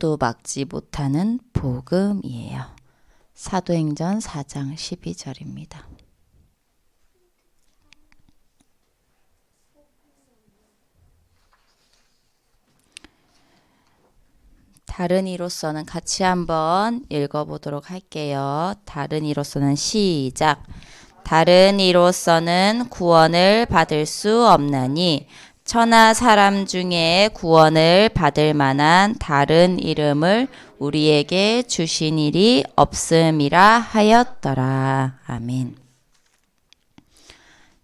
아무것도 막지 못하는 복음이에요. 사도행전 4장 12절입니다. 다른 이로서는 같이 한번 읽어보도록 할게요. 다른 이로서는 시작. 다른 이로서는 구원을 받을 수 없나니 천하 사람 중에 구원을 받을 만한 다른 이름을 우리에게 주신 일이 없음이라 하였더라. 아멘.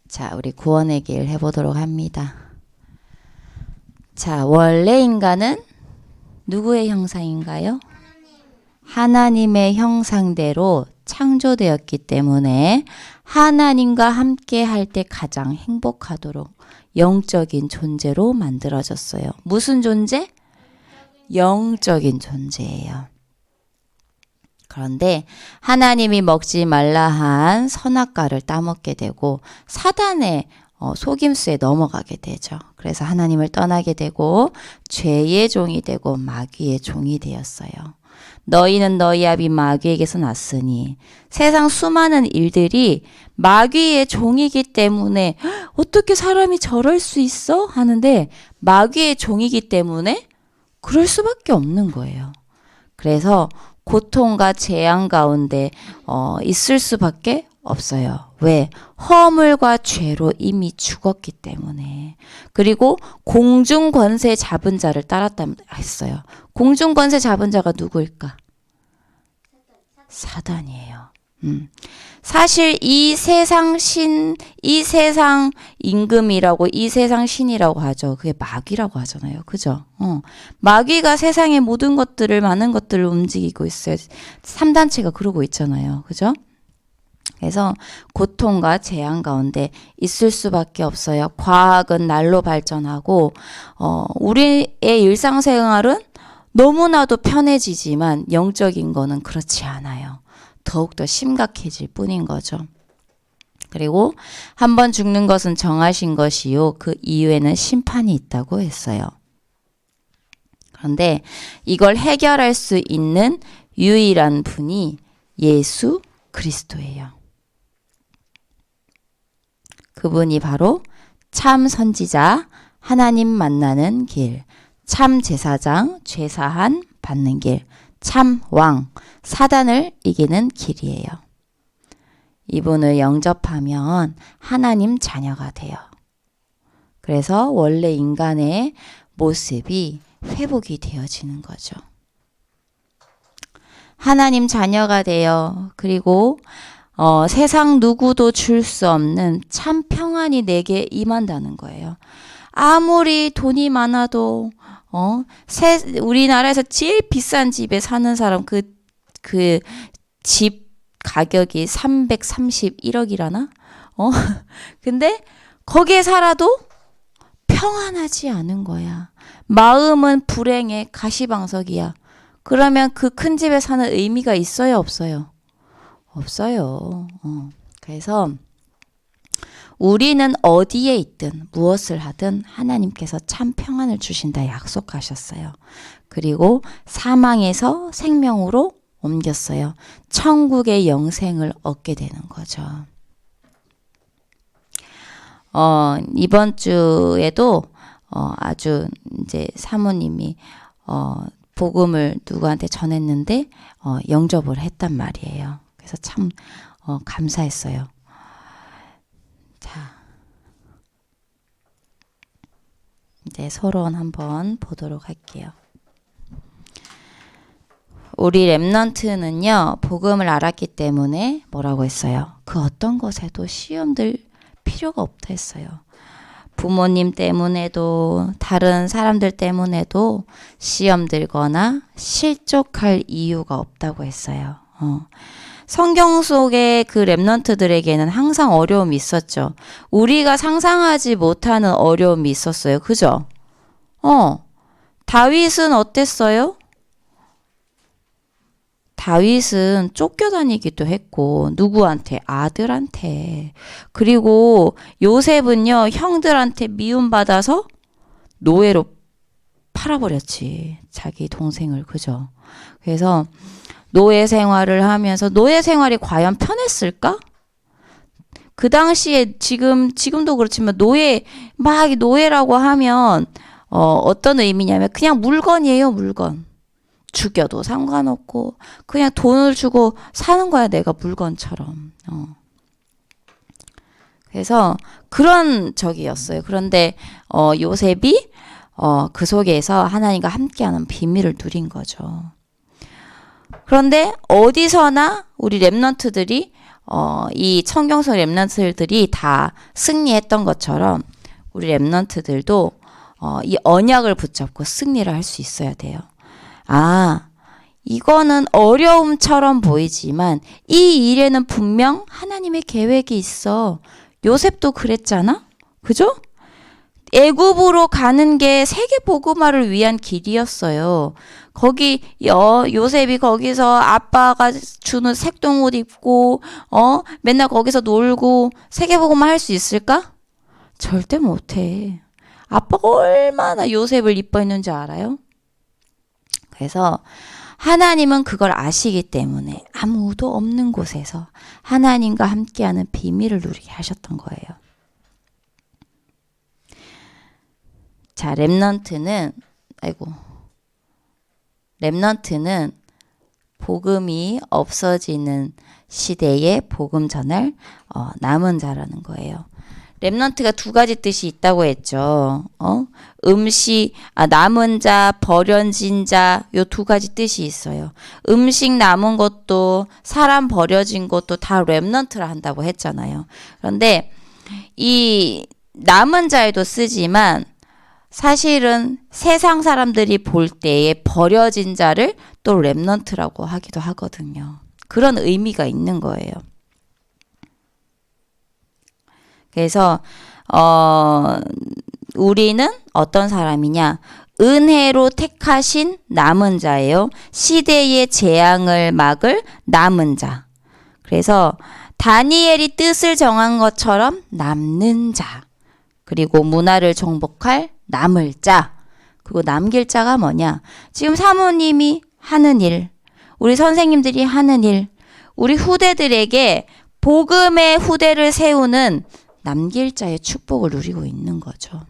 자, 우리 구원의 길 해보도록 합니다. 자, 원래 인간은 누구의 형상인가요? 하나님의 형상대로 창조되었기 때문에 하나님과 함께 할 때 가장 행복하도록 영적인 존재로 만들어졌어요. 무슨 존재? 영적인 존재예요. 그런데 하나님이 먹지 말라 한 선악과를 따먹게 되고 사단의 속임수에 넘어가게 되죠. 그래서 하나님을 떠나게 되고 죄의 종이 되고 마귀의 종이 되었어요. 너희는 너희 아비 마귀에게서 났으니 세상 수많은 일들이 마귀의 종이기 때문에 어떻게 사람이 저럴 수 있어? 하는데 마귀의 종이기 때문에 그럴 수밖에 없는 거예요. 그래서 고통과 재앙 가운데 있을 수밖에 없어요. 왜? 허물과 죄로 이미 죽었기 때문에. 그리고 공중권세 잡은 자를 따랐다 했어요. 공중권세 잡은 자가 누구일까? 사단이에요. 사실 이 세상 임금이라고 이 세상 신이라고 하죠. 그게 마귀라고 하잖아요. 그죠? 마귀가 세상의 모든 것들을, 많은 것들을 움직이고 있어요. 3단체가 그러고 있잖아요. 그죠? 그래서 고통과 재앙 가운데 있을 수밖에 없어요. 과학은 날로 발전하고 우리의 일상생활은 너무나도 편해지지만 영적인 거는 그렇지 않아요. 더욱더 심각해질 뿐인 거죠. 그리고 한번 죽는 것은 정하신 것이요 그 이후에는 심판이 있다고 했어요. 그런데 이걸 해결할 수 있는 유일한 분이 예수 그리스도예요. 그분이 바로 참 선지자, 하나님 만나는 길, 참 제사장, 죄사한 받는 길, 참 왕, 사단을 이기는 길이에요. 이분을 영접하면 하나님 자녀가 돼요. 그래서 원래 인간의 모습이 회복이 되어지는 거죠. 하나님 자녀가 되어 그리고 세상 누구도 줄 수 없는 참 평안이 내게 임한다는 거예요. 아무리 돈이 많아도 우리나라에서 제일 비싼 집에 사는 사람 그 집 가격이 331억이라나? 근데 거기에 살아도 평안하지 않은 거야. 마음은 불행해 가시방석이야. 그러면 그 큰 집에 사는 의미가 있어요, 없어요? 없어요. 그래서 우리는 어디에 있든 무엇을 하든 하나님께서 참 평안을 주신다 약속하셨어요. 그리고 사망에서 생명으로 옮겼어요. 천국의 영생을 얻게 되는 거죠. 이번 주에도 아주 이제 사모님이 복음을 누구한테 전했는데 영접을 했단 말이에요. 그래서 참 감사했어요. 자, 이제 서론 한번 보도록 할게요. 우리 렘넌트는요, 복음을 알았기 때문에 뭐라고 했어요? 그 어떤 것에도 시험들 필요가 없다 했어요. 부모님 때문에도 다른 사람들 때문에도 시험 들거나 실족할 이유가 없다고 했어요. 성경 속의 그 렘넌트들에게는 항상 어려움이 있었죠. 우리가 상상하지 못하는 어려움이 있었어요. 그죠? 다윗은 어땠어요? 다윗은 쫓겨다니기도 했고 누구한테? 아들한테. 그리고 요셉은요 형들한테 미움받아서 노예로 팔아버렸지. 자기 동생을. 그죠? 그래서 노예 생활을 하면서 노예 생활이 과연 편했을까? 그 당시에 지금도 그렇지만 막 노예라고 하면 어떤 의미냐면 그냥 물건이에요, 물건. 죽여도 상관없고 그냥 돈을 주고 사는 거야, 내가 물건처럼. 그래서 그런 적이었어요. 그런데 요셉이 그 속에서 하나님과 함께하는 비밀을 누린 거죠. 그런데 어디서나 우리 렘넌트들이 이 청경서 렘넌트들이 다 승리했던 것처럼 우리 렘넌트들도 이 언약을 붙잡고 승리를 할 수 있어야 돼요. 이거는 어려움처럼 보이지만 이 일에는 분명 하나님의 계획이 있어. 요셉도 그랬잖아? 그죠? 애굽으로 가는 게 세계 복음화를 위한 길이었어요. 거기 요셉이 거기서 아빠가 주는 색동옷 입고 맨날 거기서 놀고 세계 복음화 할 수 있을까? 절대 못해. 아빠가 얼마나 요셉을 이뻐했는지 알아요? 그래서 하나님은 그걸 아시기 때문에 아무도 없는 곳에서 하나님과 함께하는 비밀을 누리게 하셨던 거예요. 자, 렘넌트는 복음이 없어지는 시대에 복음 전할 남은 자라는 거예요. 렘넌트가 두 가지 뜻이 있다고 했죠. 남은 자, 버려진 자, 요 두 가지 뜻이 있어요. 음식 남은 것도 사람 버려진 것도 다 렘넌트라 한다고 했잖아요. 그런데 이 남은 자에도 쓰지만 사실은 세상 사람들이 볼 때에 버려진 자를 또 렘넌트라고 하기도 하거든요. 그런 의미가 있는 거예요. 그래서 우리는 어떤 사람이냐? 은혜로 택하신 남은 자예요. 시대의 재앙을 막을 남은 자. 그래서 다니엘이 뜻을 정한 것처럼 남는 자. 그리고 문화를 정복할 남을 자. 그리고 남길 자가 뭐냐? 지금 사모님이 하는 일, 우리 선생님들이 하는 일, 우리 후대들에게 복음의 후대를 세우는 남길 자의 축복을 누리고 있는 거죠.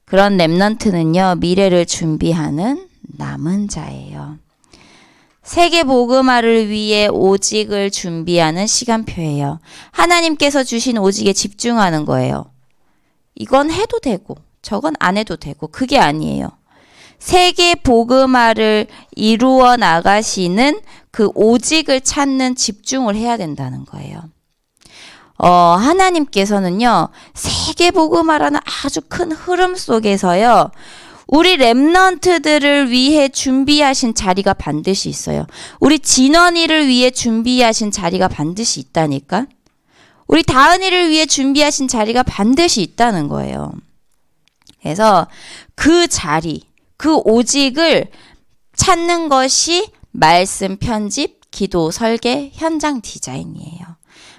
그런 렘넌트는요, 미래를 준비하는 남은 자예요. 세계 복음화를 위해 오직을 준비하는 시간표예요. 하나님께서 주신 오직에 집중하는 거예요. 이건 해도 되고 저건 안 해도 되고 그게 아니에요. 세계 복음화를 이루어 나가시는 그 오직을 찾는 집중을 해야 된다는 거예요. 하나님께서는요, 세계 복음화라는 아주 큰 흐름 속에서요, 우리 렘넌트들을 위해 준비하신 자리가 반드시 있어요. 우리 진원이를 위해 준비하신 자리가 반드시 있다니까. 우리 다은이를 위해 준비하신 자리가 반드시 있다는 거예요. 그래서 그 자리, 그 오직을 찾는 것이 말씀 편집, 기도 설계, 현장 디자인이에요.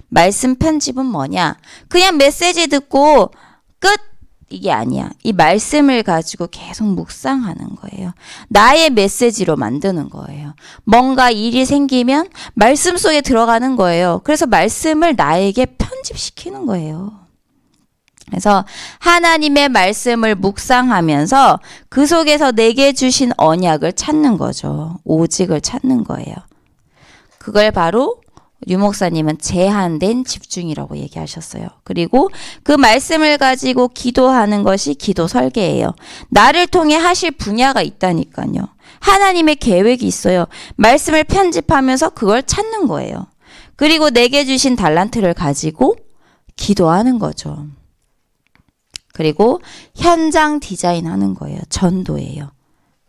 말씀 편집은 뭐냐? 그냥 메시지 듣고 끝! 이게 아니야. 이 말씀을 가지고 계속 묵상하는 거예요. 나의 메시지로 만드는 거예요. 뭔가 일이 생기면 말씀 속에 들어가는 거예요. 그래서 말씀을 나에게 편집시키는 거예요. 그래서 하나님의 말씀을 묵상하면서 그 속에서 내게 주신 언약을 찾는 거죠. 오직을 찾는 거예요. 그걸 바로 유 목사님은 제한된 집중이라고 얘기하셨어요. 그리고 그 말씀을 가지고 기도하는 것이 기도 설계예요. 나를 통해 하실 분야가 있다니까요. 하나님의 계획이 있어요. 말씀을 편집하면서 그걸 찾는 거예요. 그리고 내게 주신 달란트를 가지고 기도하는 거죠. 그리고 현장 디자인하는 거예요. 전도예요.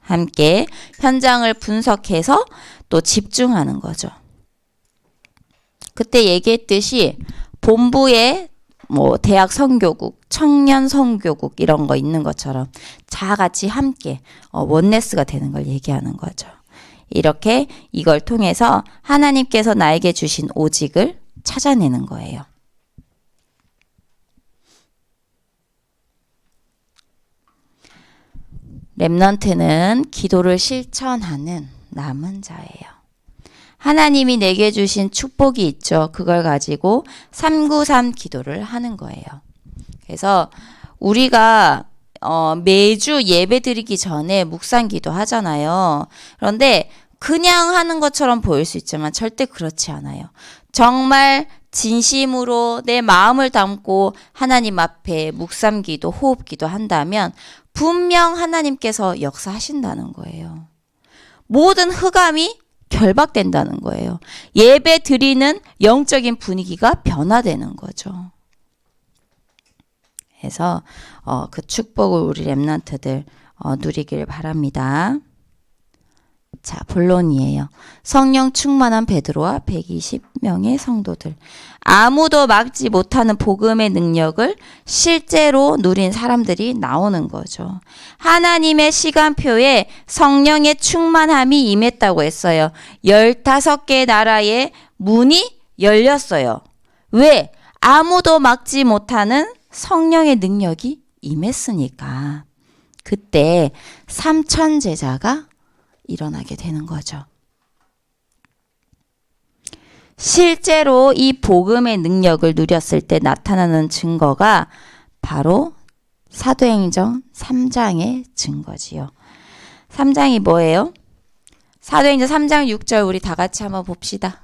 함께 현장을 분석해서 또 집중하는 거죠. 그때 얘기했듯이 본부에 대학 선교국, 청년 선교국 이런 거 있는 것처럼 다 같이 함께 원네스가 되는 걸 얘기하는 거죠. 이렇게 이걸 통해서 하나님께서 나에게 주신 오직을 찾아내는 거예요. 렘넌트는 기도를 실천하는 남은 자예요. 하나님이 내게 주신 축복이 있죠. 그걸 가지고 393 기도를 하는 거예요. 그래서 우리가 매주 예배 드리기 전에 묵상 기도 하잖아요. 그런데 그냥 하는 것처럼 보일 수 있지만 절대 그렇지 않아요. 정말 진심으로 내 마음을 담고 하나님 앞에 묵상 기도, 호흡 기도 한다면 분명 하나님께서 역사하신다는 거예요. 모든 흑암이 결박된다는 거예요. 예배 드리는 영적인 분위기가 변화되는 거죠. 그래서 그 축복을 우리 렘넌트들 누리길 바랍니다. 자, 본론이에요. 성령 충만한 베드로와 120명의 성도들. 아무도 막지 못하는 복음의 능력을 실제로 누린 사람들이 나오는 거죠. 하나님의 시간표에 성령의 충만함이 임했다고 했어요. 15개 나라의 문이 열렸어요. 왜? 아무도 막지 못하는 성령의 능력이 임했으니까. 그때 3천 제자가 일어나게 되는 거죠. 실제로 이 복음의 능력을 누렸을 때 나타나는 증거가 바로 사도행전 3장의 증거지요. 3장이 뭐예요? 사도행전 3장 6절 우리 다 같이 한번 봅시다.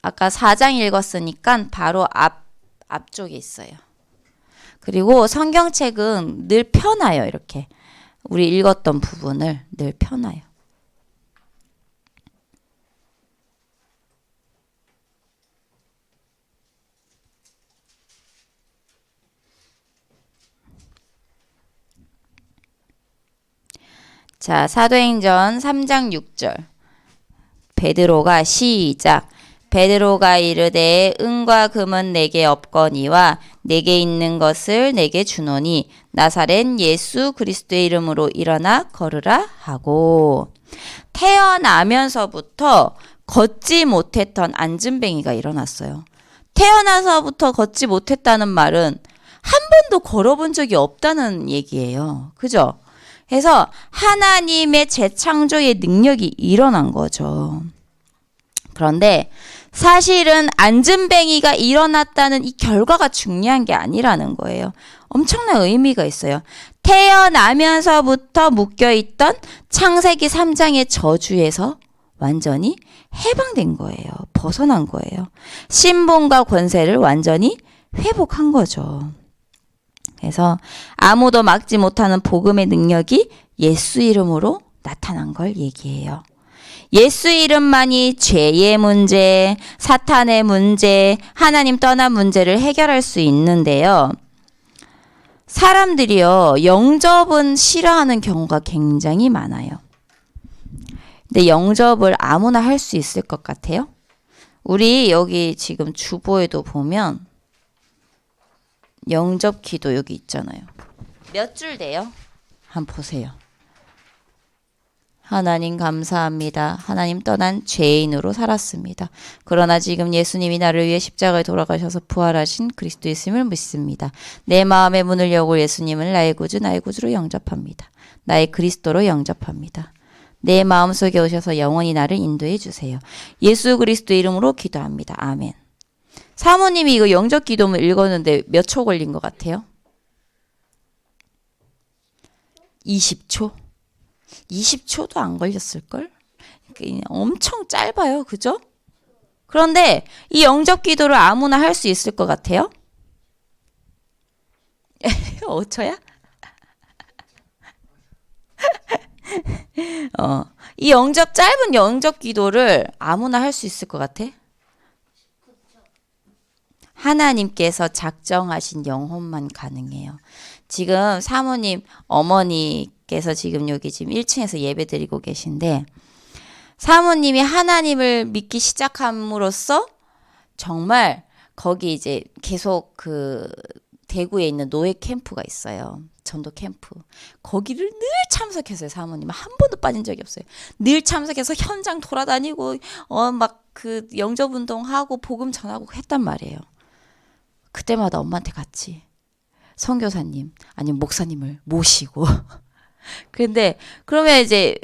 아까 4장 읽었으니까 바로 앞쪽에 있어요. 그리고 성경책은 늘 펴놔요. 이렇게. 우리 읽었던 부분을 늘 펴놔요. 자, 사도행전 3장 6절. 베드로가 시작. 베드로가 이르되 은과 금은 내게 없거니와 내게 있는 것을 내게 주노니 나사렛 예수 그리스도의 이름으로 일어나 걸으라 하고. 태어나면서부터 걷지 못했던 안진뱅이가 일어났어요. 태어나서부터 걷지 못했다는 말은 한 번도 걸어본 적이 없다는 얘기예요. 그죠? 그래서 하나님의 재창조의 능력이 일어난 거죠. 그런데 사실은 안진뱅이가 일어났다는 이 결과가 중요한 게 아니라는 거예요. 엄청난 의미가 있어요. 태어나면서부터 묶여있던 창세기 3장의 저주에서 완전히 해방된 거예요. 벗어난 거예요. 신분과 권세를 완전히 회복한 거죠. 그래서 아무도 막지 못하는 복음의 능력이 예수 이름으로 나타난 걸 얘기해요. 예수 이름만이 죄의 문제, 사탄의 문제, 하나님 떠난 문제를 해결할 수 있는데요. 사람들이요, 영접은 싫어하는 경우가 굉장히 많아요. 근데 영접을 아무나 할 수 있을 것 같아요? 우리 여기 지금 주보에도 보면 영접 기도 여기 있잖아요. 몇 줄 돼요? 한번 보세요. 하나님 감사합니다. 하나님 떠난 죄인으로 살았습니다. 그러나 지금 예수님이 나를 위해 십자가에 돌아가셔서 부활하신 그리스도 있음을 믿습니다. 내 마음의 문을 열고 예수님을 나의 구주, 나의 구주로 영접합니다. 나의 그리스도로 영접합니다. 내 마음속에 오셔서 영원히 나를 인도해 주세요. 예수 그리스도 이름으로 기도합니다. 아멘. 사모님이 이거 영접 기도문 읽었는데 몇 초 걸린 것 같아요? 20초? 20초도 안 걸렸을걸? 엄청 짧아요. 그죠? 그런데 이 영접 기도를 아무나 할 수 있을 것 같아요? 5초야? 이 짧은 영접 기도를 아무나 할 수 있을 것 같아? 하나님께서 작정하신 영혼만 가능해요. 지금 사모님, 어머니께서 지금 여기 지금 1층에서 예배 드리고 계신데, 사모님이 하나님을 믿기 시작함으로써 정말 거기 이제 계속 그 대구에 있는 노예 캠프가 있어요. 전도 캠프. 거기를 늘 참석했어요. 사모님은 한 번도 빠진 적이 없어요. 늘 참석해서 현장 돌아다니고 막 그 영접 운동하고 복음 전하고 했단 말이에요. 그때마다 엄마한테 같이. 선교사님 아니면 목사님을 모시고 근데 그러면 이제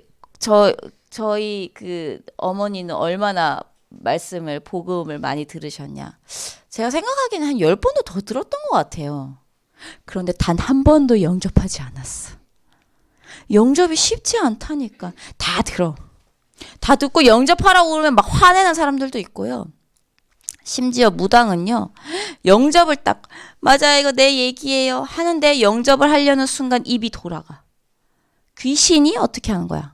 저희 그 어머니는 얼마나 말씀을 복음을 많이 들으셨냐? 제가 생각하기에는 한 10번도 더 들었던 것 같아요. 그런데 단 한 번도 영접하지 않았어. 영접이 쉽지 않다니까. 다 들어. 다 듣고 영접하라고 그러면 막 화내는 사람들도 있고요. 심지어 무당은요. 영접을 딱 맞아 이거 내 얘기예요 하는데 영접을 하려는 순간 입이 돌아가. 귀신이 어떻게 하는 거야?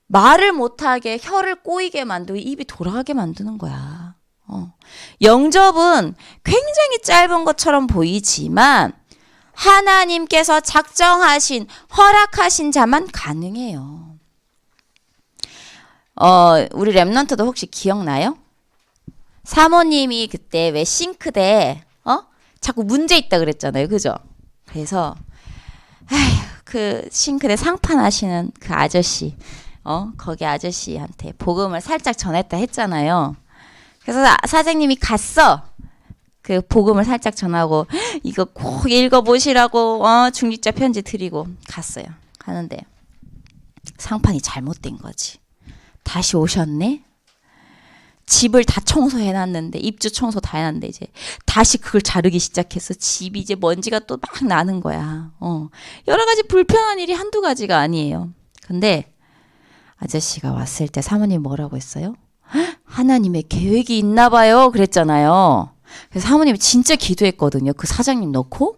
말을 못하게 혀를 꼬이게 만들고 입이 돌아가게 만드는 거야. 영접은 굉장히 짧은 것처럼 보이지만 하나님께서 작정하신 허락하신 자만 가능해요. 우리 랩넌트도 혹시 기억나요? 사모님이 그때 왜 싱크대에 자꾸 문제 있다 그랬잖아요. 그죠? 그래서 그 싱크대 상판 하시는 그 아저씨 거기 아저씨한테 복음을 살짝 전했다 했잖아요. 그래서 사장님이 갔어. 그 복음을 살짝 전하고 이거 꼭 읽어보시라고 중직자 편지 드리고 갔어요. 가는데 상판이 잘못된 거지. 다시 오셨네. 집을 다 청소해놨는데 입주 청소 다 해놨는데 이제 다시 그걸 자르기 시작해서 집이 이제 먼지가 또 막 나는 거야. 여러 가지 불편한 일이 한두 가지가 아니에요. 근데 아저씨가 왔을 때 사모님 뭐라고 했어요? 하나님의 계획이 있나 봐요 그랬잖아요. 그래서 사모님이 진짜 기도했거든요. 그 사장님 넣고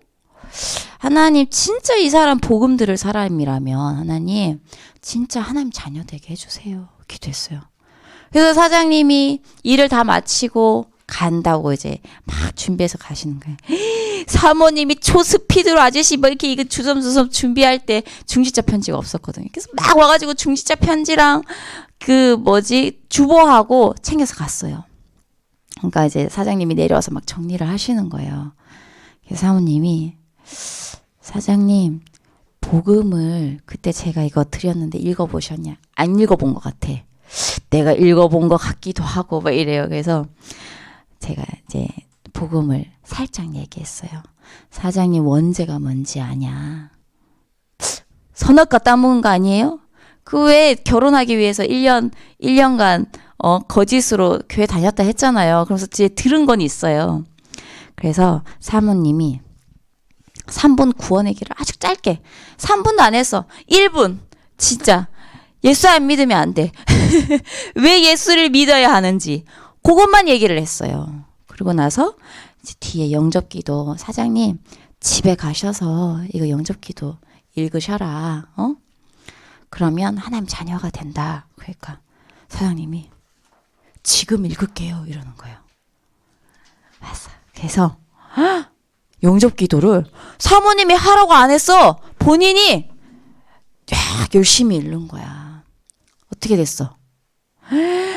하나님 진짜 이 사람 복음 들을 사람이라면 하나님 진짜 하나님 자녀 되게 해주세요 기도했어요. 그래서 사장님이 일을 다 마치고 간다고 이제 막 준비해서 가시는 거예요. 사모님이 초스피드로 아저씨 뭐 이렇게 이거 주섬주섬 준비할 때 중지자 편지가 없었거든요. 그래서 막 와가지고 중지자 편지랑 그 주보하고 챙겨서 갔어요. 그러니까 이제 사장님이 내려와서 막 정리를 하시는 거예요. 그래서 사모님이 사장님 복음을 그때 제가 이거 드렸는데 읽어보셨냐? 안 읽어본 것 같아. 내가 읽어본 것 같기도 하고 막 이래요. 그래서 제가 이제 복음을 살짝 얘기했어요. 사장님 원죄가 뭔지 아냐? 선악과 따먹은 거 아니에요? 그 왜 결혼하기 위해서 1년간 거짓으로 교회 다녔다 했잖아요. 그래서 이제 들은 건 있어요. 그래서 사모님이 3분 구원의 길을 아주 짧게 3분도 안 했어. 1분 진짜 예수 안 믿으면 안 돼. 왜 예수를 믿어야 하는지 그것만 얘기를 했어요. 그리고 나서 이제 뒤에 영접기도 사장님 집에 가셔서 이거 영접기도 읽으셔라. 그러면 하나님 자녀가 된다. 그러니까 사장님이 지금 읽을게요 이러는 거예요. 맞아. 그래서 영접기도를 사모님이 하라고 안 했어. 본인이 열심히 읽는 거야. 어떻게 됐어?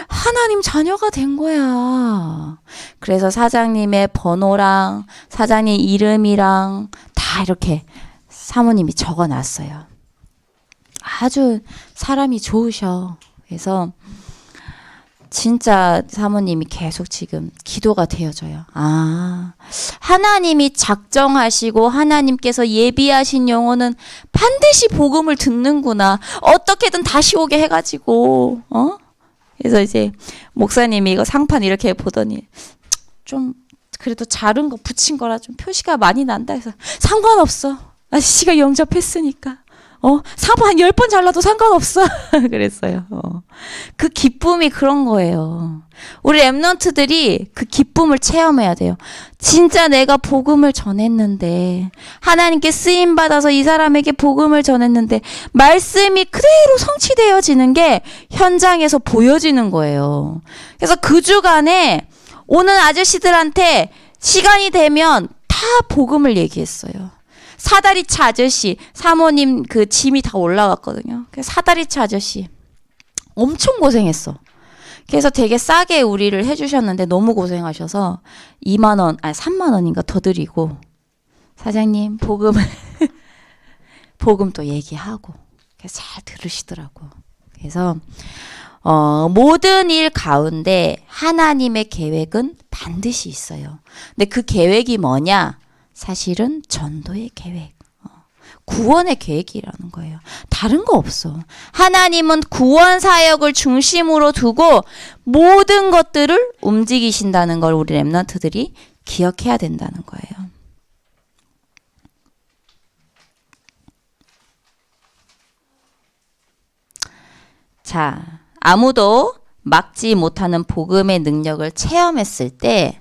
하나님 자녀가 된 거야. 그래서 사장님의 번호랑 사장님 이름이랑 다 이렇게 사모님이 적어놨어요. 아주 사람이 좋으셔. 그래서 진짜 사모님이 계속 지금 기도가 되어져요. 하나님이 작정하시고 하나님께서 예비하신 영혼은 반드시 복음을 듣는구나. 어떻게든 다시 오게 해가지고 그래서 이제 목사님이 이거 상판 이렇게 보더니 좀 그래도 자른 거 붙인 거라 좀 표시가 많이 난다 해서 상관없어. 아저씨가 영접했으니까. 상판 한 10번 잘라도 상관없어. 그랬어요. 그 기쁨이 그런 거예요. 우리 랩넌트들이 그 기쁨을 체험해야 돼요. 진짜 내가 복음을 전했는데 하나님께 쓰임받아서 이 사람에게 복음을 전했는데 말씀이 그대로 성취되어지는 게 현장에서 보여지는 거예요. 그래서 그 주간에 오는 아저씨들한테 시간이 되면 다 복음을 얘기했어요. 사다리차 아저씨, 사모님 그 짐이 다 올라갔거든요. 사다리차 아저씨 엄청 고생했어. 그래서 되게 싸게 우리를 해주셨는데 너무 고생하셔서 2만 원, 3만 원인가 더 드리고 사장님 복음을 복음 또 얘기하고 그래서 잘 들으시더라고. 그래서 모든 일 가운데 하나님의 계획은 반드시 있어요. 근데 그 계획이 뭐냐? 사실은 전도의 계획, 구원의 계획이라는 거예요. 다른 거 없어. 하나님은 구원 사역을 중심으로 두고 모든 것들을 움직이신다는 걸 우리 렘넌트들이 기억해야 된다는 거예요. 자, 아무도 막지 못하는 복음의 능력을 체험했을 때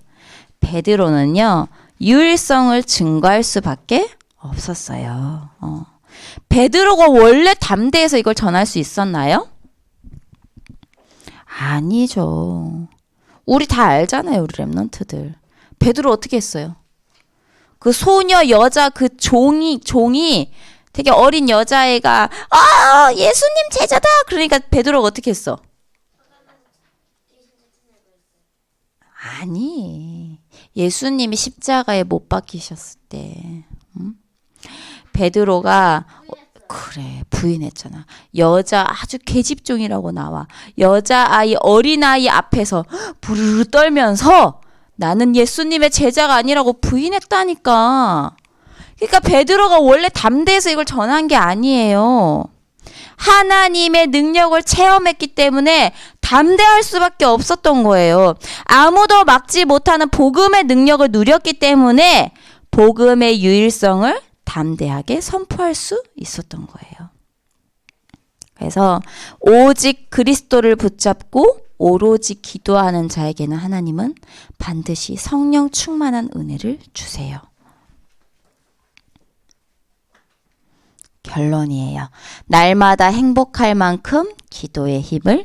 베드로는요, 유일성을 증거할 수밖에 없었어요. 베드로가 원래 담대해서 이걸 전할 수 있었나요? 아니죠. 우리 다 알잖아요, 우리 렘넌트들. 베드로 어떻게 했어요? 그 소녀 여자 그 종이 되게 어린 여자애가 예수님 제자다. 그러니까 베드로가 어떻게 했어? 아니, 예수님이 십자가에 못 박히셨을 때 베드로가 그래 부인했잖아. 여자 아주 계집종이라고 나와. 여자아이 어린아이 앞에서 부르르 떨면서 나는 예수님의 제자가 아니라고 부인했다니까. 그러니까 베드로가 원래 담대해서 이걸 전한 게 아니에요. 하나님의 능력을 체험했기 때문에 담대할 수밖에 없었던 거예요. 아무도 막지 못하는 복음의 능력을 누렸기 때문에 복음의 유일성을 담대하게 선포할 수 있었던 거예요. 그래서 오직 그리스도를 붙잡고 오로지 기도하는 자에게는 하나님은 반드시 성령 충만한 은혜를 주세요. 결론이에요. 날마다 행복할 만큼 기도의 힘을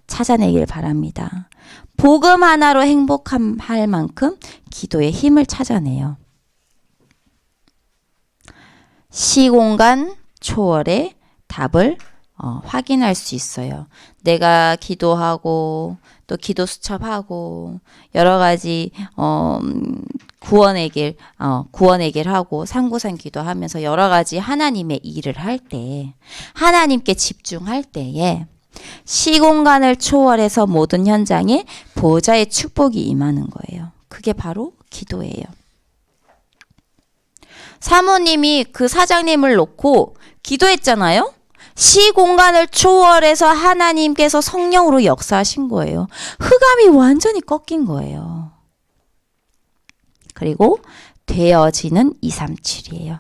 찾아내길 바랍니다. 복음 하나로 행복할 만큼 기도의 힘을 찾아내요. 시공간 초월의 답을 확인할 수 있어요. 내가 기도하고 또 기도 수첩하고 여러 가지 구원의 길 하고 상고산 기도하면서 여러 가지 하나님의 일을 할 때, 하나님께 집중할 때에 시공간을 초월해서 모든 현장에 보좌의 축복이 임하는 거예요. 그게 바로 기도예요. 사모님이 그 사장님을 놓고 기도했잖아요. 시공간을 초월해서 하나님께서 성령으로 역사하신 거예요. 흑암이 완전히 꺾인 거예요. 그리고 되어지는 237이에요.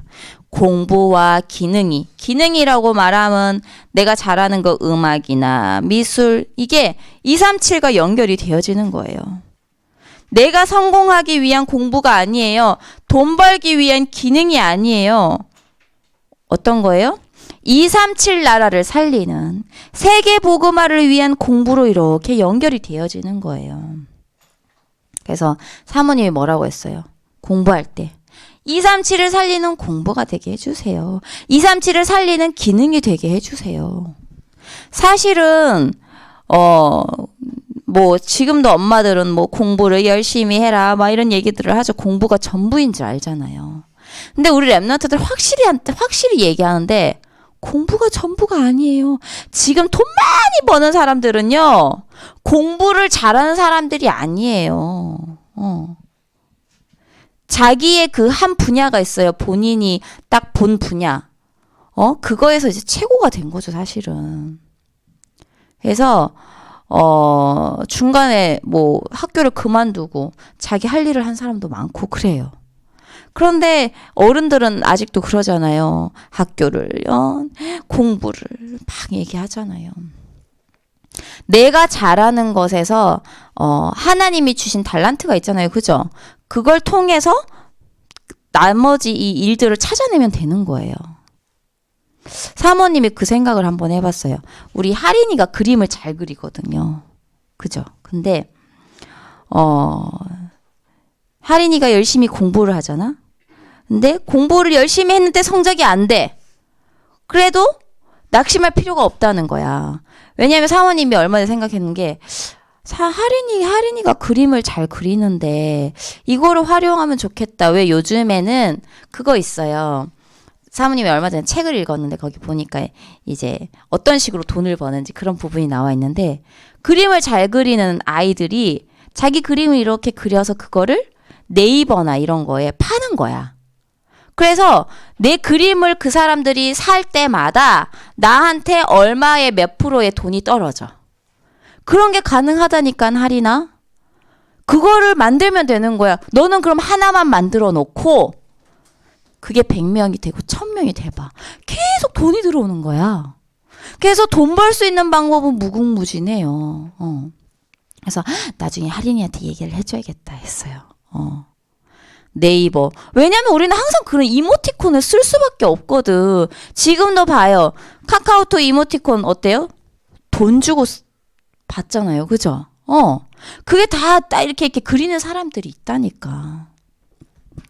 공부와 기능이라고 말하면 내가 잘하는 거 음악이나 미술, 이게 237과 연결이 되어지는 거예요. 내가 성공하기 위한 공부가 아니에요. 돈 벌기 위한 기능이 아니에요. 어떤 거예요? 237 나라를 살리는 세계 복음화를 위한 공부로 이렇게 연결이 되어지는 거예요. 그래서 사모님이 뭐라고 했어요? 공부할 때 237을 살리는 공부가 되게 해주세요. 237을 살리는 기능이 되게 해주세요. 사실은 뭐 지금도 엄마들은 뭐 공부를 열심히 해라 막 이런 얘기들을 하죠. 공부가 전부인 줄 알잖아요. 근데 우리 랩런트들 확실히 얘기하는데 공부가 전부가 아니에요. 지금 돈 많이 버는 사람들은요, 공부를 잘하는 사람들이 아니에요. 자기의 그 한 분야가 있어요. 본인이 딱 본 분야. 그거에서 이제 최고가 된 거죠, 사실은. 그래서, 중간에 뭐 학교를 그만두고 자기 할 일을 한 사람도 많고 그래요. 그런데 어른들은 아직도 그러잖아요. 학교를요, 공부를 막 얘기하잖아요. 내가 잘하는 것에서 하나님이 주신 달란트가 있잖아요. 그죠? 그걸 통해서 나머지 이 일들을 찾아내면 되는 거예요. 사모님이 그 생각을 한번 해봤어요. 우리 하린이가 그림을 잘 그리거든요. 그죠? 근데 하린이가 열심히 공부를 하잖아. 근데 공부를 열심히 했는데 성적이 안 돼. 그래도 낙심할 필요가 없다는 거야. 왜냐하면 사모님이 얼마 전에 생각했는 게 하린이가 그림을 잘 그리는데 이거를 활용하면 좋겠다. 왜 요즘에는 그거 있어요. 사모님이 얼마 전에 책을 읽었는데 거기 보니까 이제 어떤 식으로 돈을 버는지 그런 부분이 나와 있는데, 그림을 잘 그리는 아이들이 자기 그림을 이렇게 그려서 그거를 네이버나 이런 거에 파는 거야. 그래서 내 그림을 그 사람들이 살 때마다 나한테 얼마의 몇 프로의 돈이 떨어져. 그런 게 가능하다니까, 할인아. 그거를 만들면 되는 거야. 너는 그럼 하나만 만들어 놓고 그게 100명이 되고 1000명이 돼봐. 계속 돈이 들어오는 거야. 그래서 돈 벌 수 있는 방법은 무궁무진해요. 그래서 나중에 할인이한테 얘기를 해줘야겠다 했어요. 네이버. 왜냐면 우리는 항상 그런 이모티콘을 쓸 수밖에 없거든. 지금도 봐요. 카카오톡 이모티콘 어때요? 돈 주고 받잖아요. 그죠? 그게 다 이렇게 그리는 사람들이 있다니까.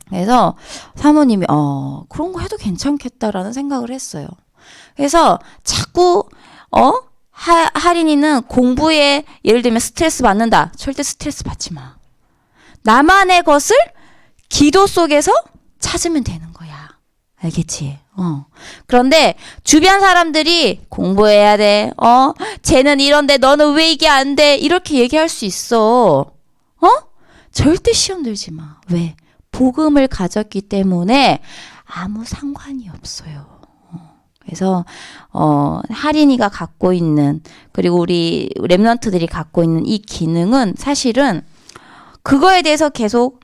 그래서 사모님이 그런 거 해도 괜찮겠다라는 생각을 했어요. 그래서 자꾸 할인이는 공부에 예를 들면 스트레스 받는다. 절대 스트레스 받지 마. 나만의 것을 기도 속에서 찾으면 되는 거야. 알겠지? 그런데 주변 사람들이 공부해야 돼. 쟤는 이런데 너는 왜 이게 안 돼? 이렇게 얘기할 수 있어. 절대 시험 들지 마. 왜? 복음을 가졌기 때문에 아무 상관이 없어요. 그래서 할인이가 갖고 있는, 그리고 우리 랩런트들이 갖고 있는 이 기능은 사실은 그거에 대해서 계속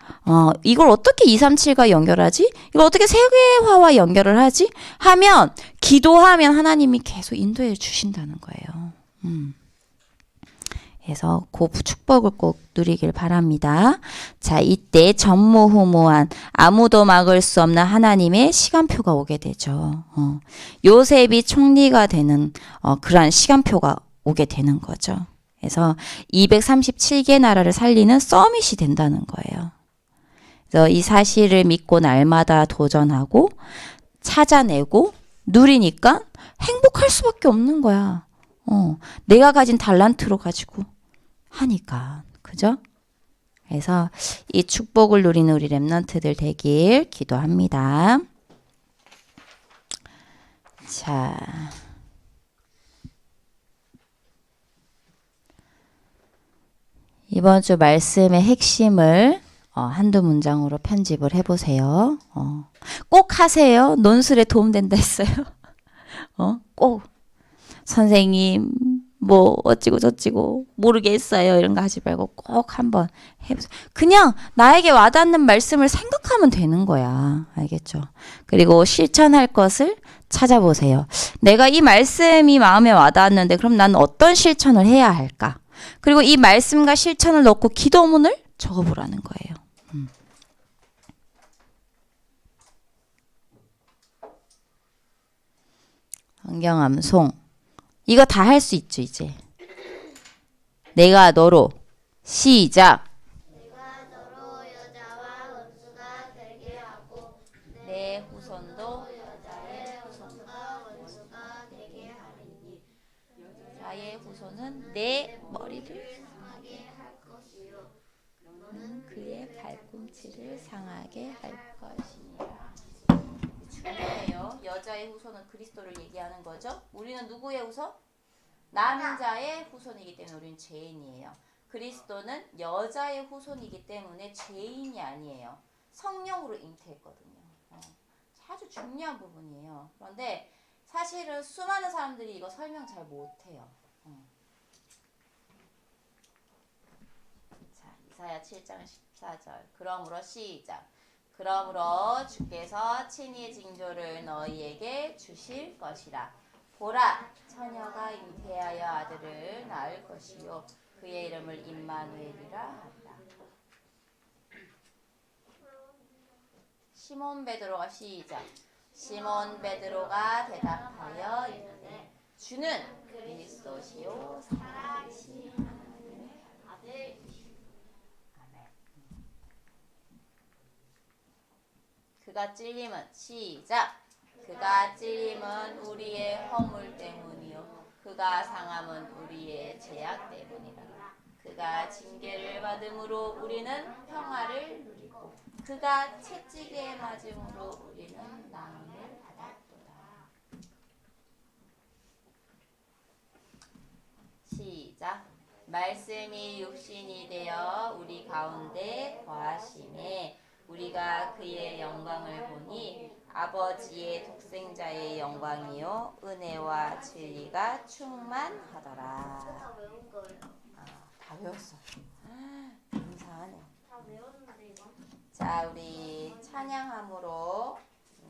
이걸 어떻게 237과 연결하지? 이걸 어떻게 세계화와 연결을 하지? 하면 기도하면 하나님이 계속 인도해 주신다는 거예요. 그래서 그 축복을 꼭 누리길 바랍니다. 자, 이때 전무후무한 아무도 막을 수 없는 하나님의 시간표가 오게 되죠. 요셉이 총리가 되는 그러한 시간표가 오게 되는 거죠. 그래서 237개 나라를 살리는 서밋이 된다는 거예요. 그래서 이 사실을 믿고 날마다 도전하고 찾아내고 누리니까 행복할 수밖에 없는 거야. 내가 가진 달란트로 가지고 하니까. 그죠? 그래서 이 축복을 누리는 우리 랩런트들 되길 기도합니다. 자, 이번 주 말씀의 핵심을 한두 문장으로 편집을 해보세요. 꼭 하세요. 논술에 도움된다 했어요. 꼭. 선생님 뭐 어찌고 저찌고 모르겠어요. 이런 거 하지 말고 꼭 한번 해보세요. 그냥 나에게 와닿는 말씀을 생각하면 되는 거야. 알겠죠? 그리고 실천할 것을 찾아보세요. 내가 이 말씀이 마음에 와닿았는데 그럼 나는 어떤 실천을 해야 할까? 그리고 이 말씀과 실천을 넣고 기도문을 적어보라는 거예요. 성경암송. 이거 다 할 수 있죠, 이제. 내가 너로. 시작. 내가 너로 여자와 원수가 되게 하고 내 후손도 여자의 후손과 원수가 되게 하리니 여자의 후손은 내 머리를 상하게 할 것이요 너는 그의 발꿈치를 상하게 할 것이니라. 중요해요. 여자의 후손은 그리스도를 얘기하는 거죠. 우리는 누구의 후손? 남자의 후손이기 때문에 우리는 죄인이에요. 그리스도는 여자의 후손이기 때문에 죄인이 아니에요. 성령으로 잉태했거든요. 아주 중요한 부분이에요. 그런데 사실은 수많은 사람들이 이거 설명 잘 못해요. 자, 이사야 7장 14절. 그러므로 시작. 그러므로 주께서 친히 징조를 너희에게 주실 것이라. 보라, 처녀가 잉태하여 아들을 낳을 것이요 그의 이름을 임마누엘이라 하리라. 시몬 베드로가 시작. 시몬 베드로가 대답하여 이르되 주는 그리스도시요 살아계신 하나님의 아들. 아멘. 그가 찔림은 시작. 그가 찔림은 우리의 허물 때문이요 그가 상함은 우리의 죄악 때문이라. 그가 징계를 받음으로 우리는 평화를 누리고 그가 채찍에 맞음으로 우리는 나음을 받았도다. 시작. 말씀이 육신이 되어 우리 가운데 거하심에 우리가 그의 영광을 보니 아버지의 독생자의 영광이요 은혜와 진리가 충만하더라. 다 외운 거예요. 다 외웠어. 감사하네. 다 외웠는데 이거. 자, 우리 찬양함으로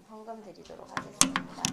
헌금 드리도록 하겠습니다.